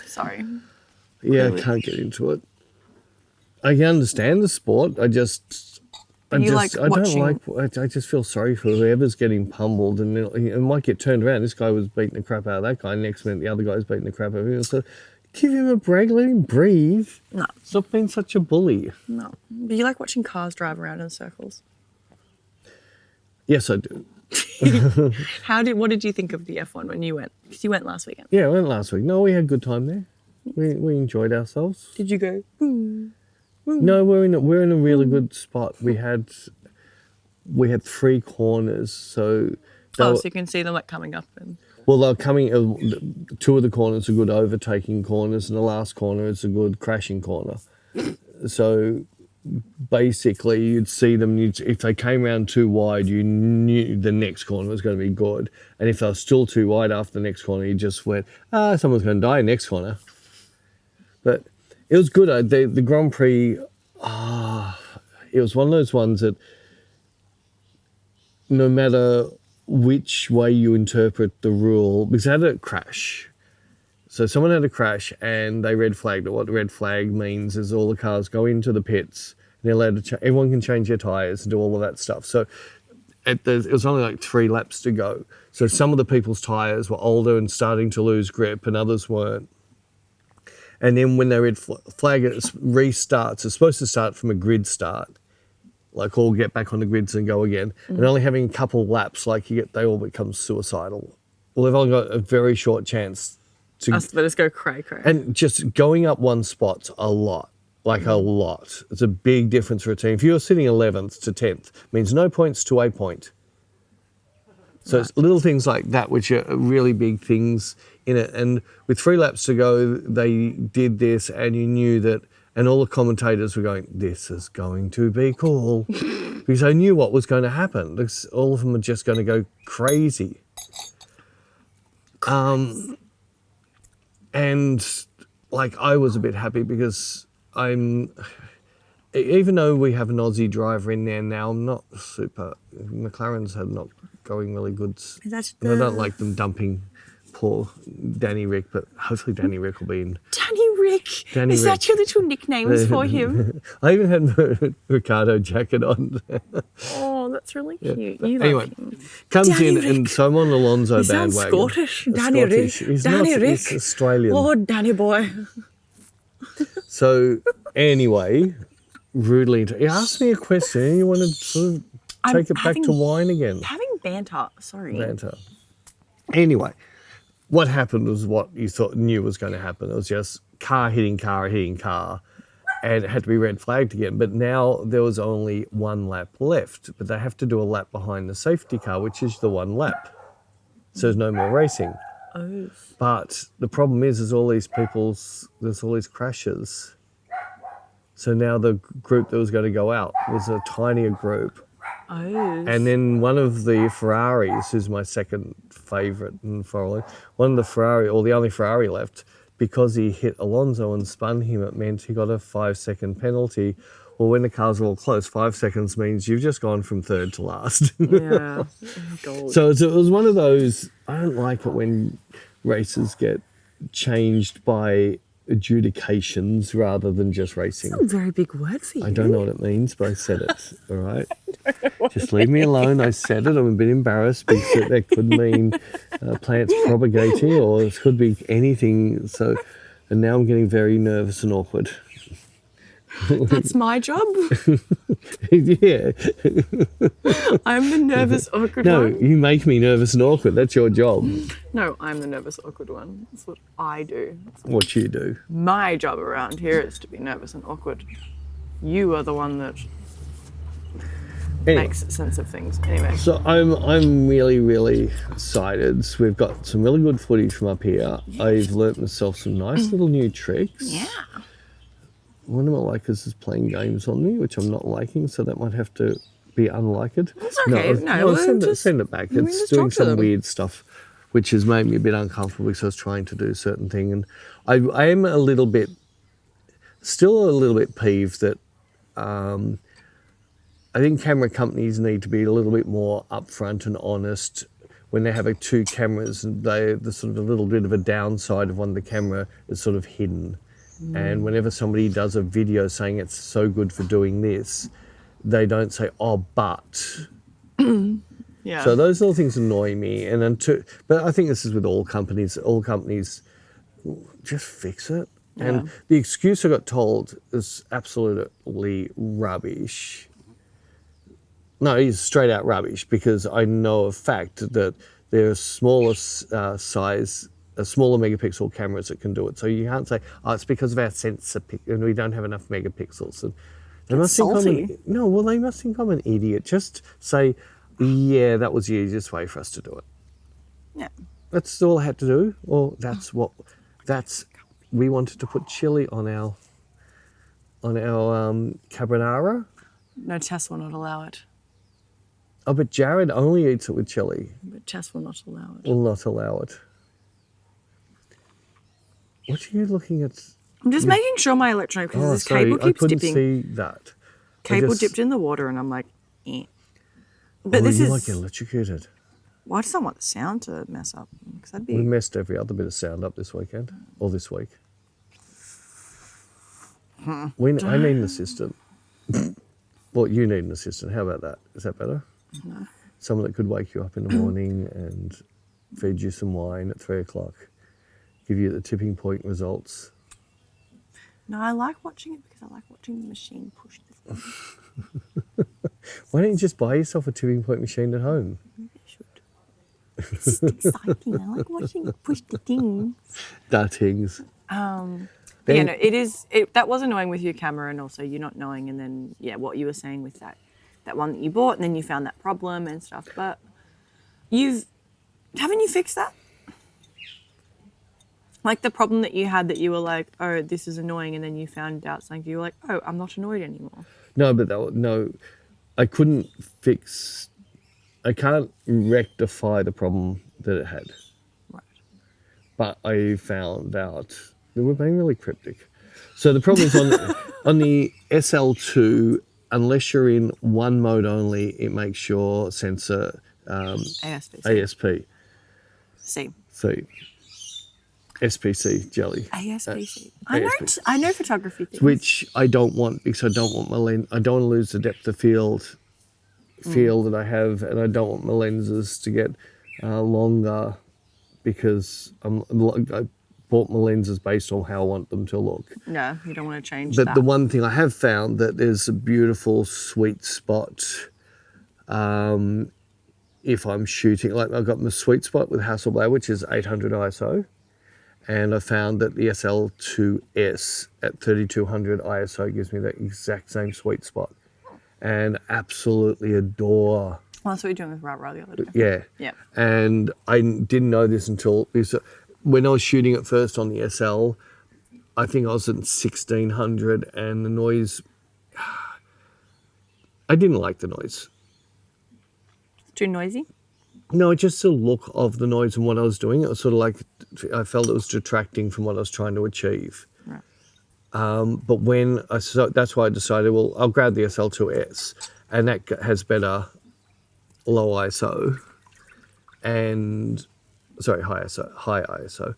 Sorry. Yeah, I can't get into it. I can understand the sport. I just feel sorry for whoever's getting pummeled, and it might get turned around. This guy was beating the crap out of that guy. Next minute, the other guy was beating the crap out of him. So give him a break. Let him breathe. No. Stop being such a bully. No. Do you like watching cars drive around in circles? Yes, I do. What did you think of the F1 when you went? Because you went last weekend. Yeah, I went last week. No, we had a good time there. We enjoyed ourselves. Did you go? No, we're in a really good spot. We had 3 corners, so so you can see them like coming up and. Well, they're coming. 2 of the corners are good overtaking corners, and the last corner is a good crashing corner. So basically, you'd see them. If they came around too wide, you knew the next corner was going to be good, and if they were still too wide after the next corner, you just went, someone's going to die next corner. But it was good. The Grand Prix, it was one of those ones that no matter which way you interpret the rule, because I had a crash. So someone had a crash and they red flagged it. What the red flag means is all the cars go into the pits and they're allowed to everyone can change their tyres and do all of that stuff. So it was only like 3 laps to go. So some of the people's tyres were older and starting to lose grip and others weren't. And then when they red flag it restarts. It's supposed to start from a grid start. Like all get back on the grids and go again. And only having a couple laps, like they all become suicidal. Well, they've only got a very short chance to let us go cray. And just going up one spot's a lot, like a lot. It's a big difference for a team. If you're sitting 11th to 10th, means no points to a point. So it's little things like that which are really big things in it. And with 3 laps to go, they did this and you knew that, and all the commentators were going, this is going to be cool. Because they knew what was going to happen. All of them are just going to go crazy. And like I was a bit happy because even though we have an Aussie driver in there now, I'm not super, McLaren's had not going really good. And I don't like them dumping poor Danny Rick, but hopefully Danny Rick will be in. Danny Rick? Is that your little nicknames for him? I even had my Ricardo jacket on. Oh, that's really cute. Yeah. You Anyway, like him. comes Danny in Rick. and so I'm on Alonso He sounds bandwagon. Scottish. Danny Rick. He's Danny not, Rick. he's Australian. Oh, Danny boy. So anyway, rudely, he asked me a question and you want to sort of take it back to wine again. Having banter. Sorry. Banter. Anyway, what happened was what you knew was going to happen. It was just car hitting car, and it had to be red flagged again. But now there was only 1 lap left, but they have to do a lap behind the safety car, which is the 1 lap. So there's no more racing. Oh. But the problem is there's all these crashes. So now the group that was going to go out was a tinier group. Oh. And then one of the Ferraris, who's my second favourite in Formula 1, the only Ferrari left, because he hit Alonso and spun him, it meant he got a 5-second penalty. Well, when the cars are all close, 5 seconds means you've just gone from third to last. Yeah. Gold. So it was one of those, I don't like it when races get changed by adjudications rather than just racing. That's a very big word for you. I don't know what it means, but I said it, all right? Just leave me alone. I said it. I'm a bit embarrassed because that could mean plants propagating or it could be anything. So, and now I'm getting very nervous and awkward. That's my job. Yeah. I'm the nervous, awkward No, one. you make me nervous and awkward. That's your job. No, I'm the nervous, awkward one. That's what I do. What you do. My job around here is to be nervous and awkward. You are the one that makes sense of things. Anyway. So I'm really, really excited. So we've got some really good footage from up here. I've learnt myself some nice little new tricks. Yeah. One of my likers is playing games on me, which I'm not liking, so that might have to be unliked. It's okay. No, send it back. It's just doing talk to some them. weird stuff, which has made me a bit uncomfortable because I was trying to do a certain thing. And I am still a little bit peeved that I think camera companies need to be a little bit more upfront and honest when they have 2 cameras. And there's sort of a little bit of a downside of one of the camera is sort of hidden. And whenever somebody does a video saying it's so good for doing this, they don't say, oh, but. Yeah. So those little things annoy me. But I think this is with all companies. All companies just fix it. Yeah. And the excuse I got told is absolutely rubbish. No, it's straight out rubbish because I know a fact that there are smaller smaller megapixel cameras that can do it. So you can't say, oh, it's because of our sensor and we don't have enough megapixels. And they must think they must think I'm an idiot. Just say, yeah, that was the easiest way for us to do it. Yeah. That's all I had to do. Or we wanted to put chili on our carbonara. No, Tess will not allow it. Oh, but Jared only eats it with chili. But Tess will not allow it. Will not allow it. What are you looking at? I'm just making sure my electronic, because this cable keeps I couldn't dipping. see that. Cable dipped in the water and I'm like, eh. But you might get electrocuted. Well, I just don't want the sound to mess up. Because that'd be... We messed every other bit of sound up this weekend, or this week. I need an assistant. Well, you need an assistant. How about that? Is that better? No. Someone that could wake you up in the morning and feed you some wine at 3 o'clock, give you the tipping point results. No, I like watching it because I like watching the machine push the thing. Why don't you just buy yourself a tipping point machine at home? Maybe I should. It's just exciting. I like watching it push the things. Things. Yeah, no, that was annoying with your camera, and also you not knowing, and then what you were saying with that one that you bought, and then you found that problem and stuff. But haven't you fixed that? Like the problem that you had that you were like, oh, this is annoying, and then you found out something, you were like, oh, I'm not annoyed anymore. No, but I couldn't fix. I can't rectify the problem that it had. Right. But I found out. We're being really cryptic. So the problem is on the SL2, unless you're in one mode only, it makes your sensor ASP. C. SPC jelly. ASPC. ASPC. I know photography things. Which I don't want because I don't want my lens. I don't want to lose the depth of field that I have, and I don't want my lenses to get longer because I bought my lenses based on how I want them to look. No, you don't want to change But that. the one thing I have found that there's a beautiful sweet spot if I'm shooting. Like I've got my sweet spot with Hasselblad, which is 800 ISO. And I found that the SL2S at 3200 ISO gives me that exact same sweet spot. And absolutely adore. Well, that's what you're doing with Rah the other day. Yeah. Yeah. And I didn't know this until... When I was shooting it first on the SL, I think I was at 1600 and the noise, I didn't like the noise. Too noisy? No, just the look of the noise and what I was doing. It was sort of like, I felt it was detracting from what I was trying to achieve. Right. But that's why I decided, well, I'll grab the SL2S and that has better low ISO and... Sorry, high ISO,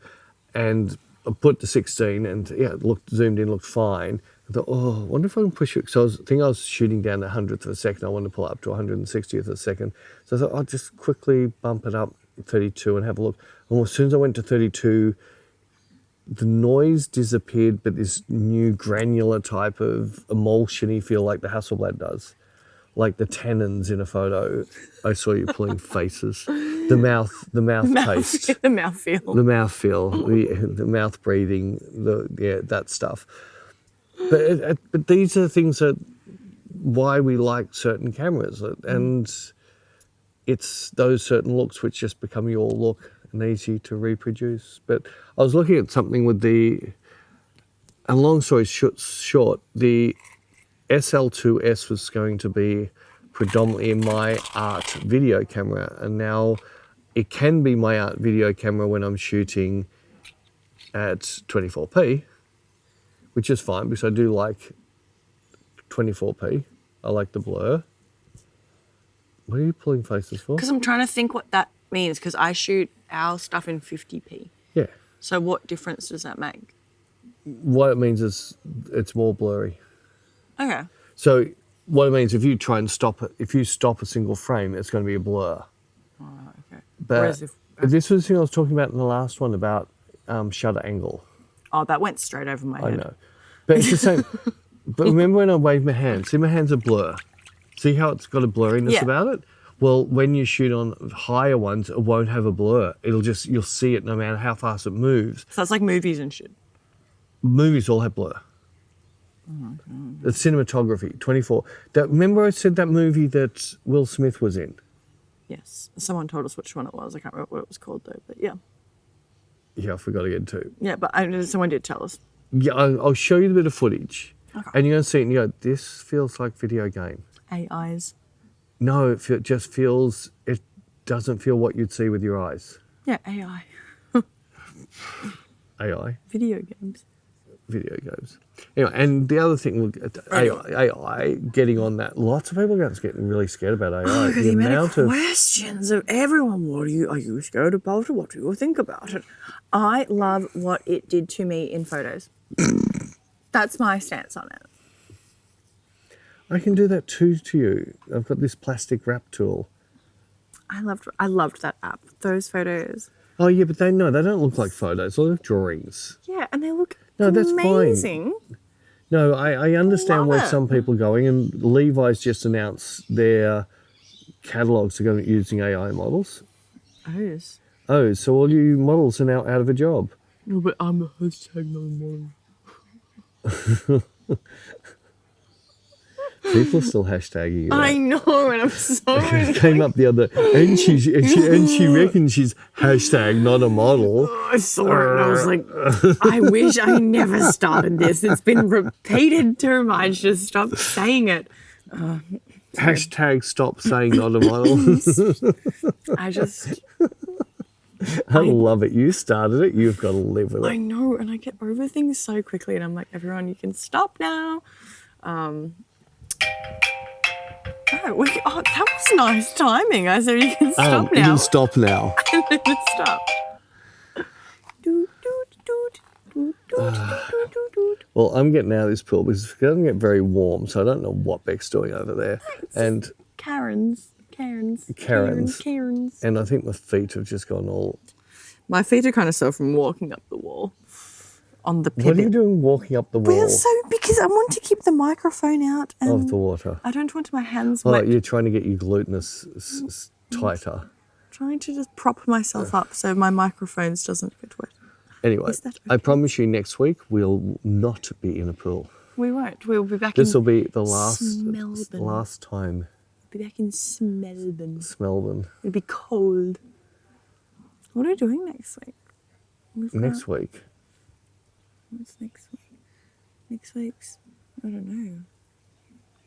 and I put the 16 and zoomed in, looked fine. I thought, I wonder if I can push it. So I was shooting down the 100th of a second. I wanted to pull it up to 160th of a second. So I thought, I'll just quickly bump it up 32 and have a look. And as soon as I went to 32, the noise disappeared, but this new granular type of emulsion-y feel like the Hasselblad does. Like the tannins in a photo. I saw you pulling faces. The mouth taste. The mouth feel. The mouth feel. The mouth breathing. That stuff. But these are things that why we like certain cameras, and it's those certain looks which just become your look and easy to reproduce. But I was looking at something with and long story short, the SL2S was going to be predominantly my art video camera, and now it can be my art video camera when I'm shooting at 24p, which is fine because I do like 24p. I like the blur. What are you pulling faces for? Because I'm trying to think what that means, because I shoot our stuff in 50p. Yeah. So what difference does that make? What it means is it's more blurry. Okay. So what it means, if you try and stop it, if you stop a single frame, it's going to be a blur. Oh, okay. But Whereas this was the thing I was talking about in the last one about shutter angle. Oh, that went straight over my head. I know. But it's the same. But remember when I waved my hand? See, my hand's a blur. See how it's got a blurriness about it? Well, when you shoot on higher ones, it won't have a blur. You'll see it no matter how fast it moves. So it's like movies and shit. Movies all have blur. The cinematography, 24. Remember I said that movie that Will Smith was in? Yes. Someone told us which one it was. I can't remember what it was called though, but yeah. Yeah, I forgot again too. Yeah, but someone did tell us. Yeah, I'll show you a bit of footage. Okay. And you're going to see it and you go, this feels like video game. AIs. No, it just feels, it doesn't feel what you'd see with your eyes. Yeah, AI. AI? Video games. video games. Anyway, and the other thing, AI getting on that. Lots of people are getting really scared about AI. Oh, the amount of questions of everyone. Are you scared about it? What do you think about it? I love what it did to me in photos. That's my stance on it. I can do that too to you. I've got this plastic wrap tool. I loved that app. Those photos. Oh yeah, but they don't look like photos. They look drawings. Yeah, and they look that's amazing. Fine. No, I understand where some people are going, and Levi's just announced their catalogues are going to be using AI models. Oh, so all you models are now out of a job. No, but I'm a hashtag not a model. People are still hashtagging you. I know, and I'm so came up the other, and she reckons she's hashtag not a model. I saw it and I was like, I wish I never started this. It's been repeated too much. Just stop saying it. Hashtag stop saying not a model. I love it. You started it. You've got to live with it. I know, and I get over things so quickly, and I'm like, everyone, you can stop now. That was nice timing. I said you can stop now. You can stop now. And then it stopped. Well, I'm getting out of this pool because it's going to get very warm, so I don't know what Bec's doing over there. And Karen's. And I think my feet have just gone all... My feet are kind of sore from walking up the wall. On the pivot. What are you doing walking up the wall? Well, because I want to keep the microphone out of the water. I don't want my hands wet. Oh, you're trying to get your gluteus tighter. Trying to just prop myself up so my microphones doesn't get wet. Anyway, okay? I promise you next week we'll not be in a pool. We won't. We'll be back This will be the last time. We'll be back in Melbourne. It'll be cold. What are we doing next week? Next week? What's next week? Next week's, I don't know.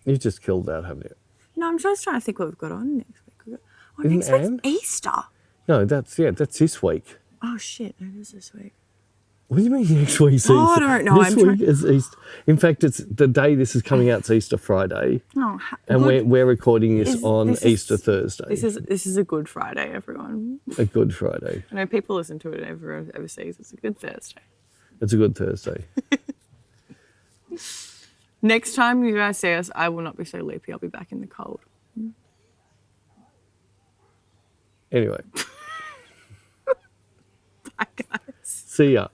You just killed that, haven't you? No, I'm just trying to think what we've got on next week. Next week's Easter. No, that's this week. Oh shit, no, it is this week. What do you mean next week's Easter? I don't know. This week is Easter. In fact, it's the day this is coming out. It's Easter Friday. Oh, and we're recording this on Easter Thursday. This is a Good Friday, everyone. A Good Friday. I know people listen to it overseas. It's a good Thursday. It's a good Thursday. Next time you guys see us, I will not be so leapy. I'll be back in the cold. Anyway. Bye, guys. See ya.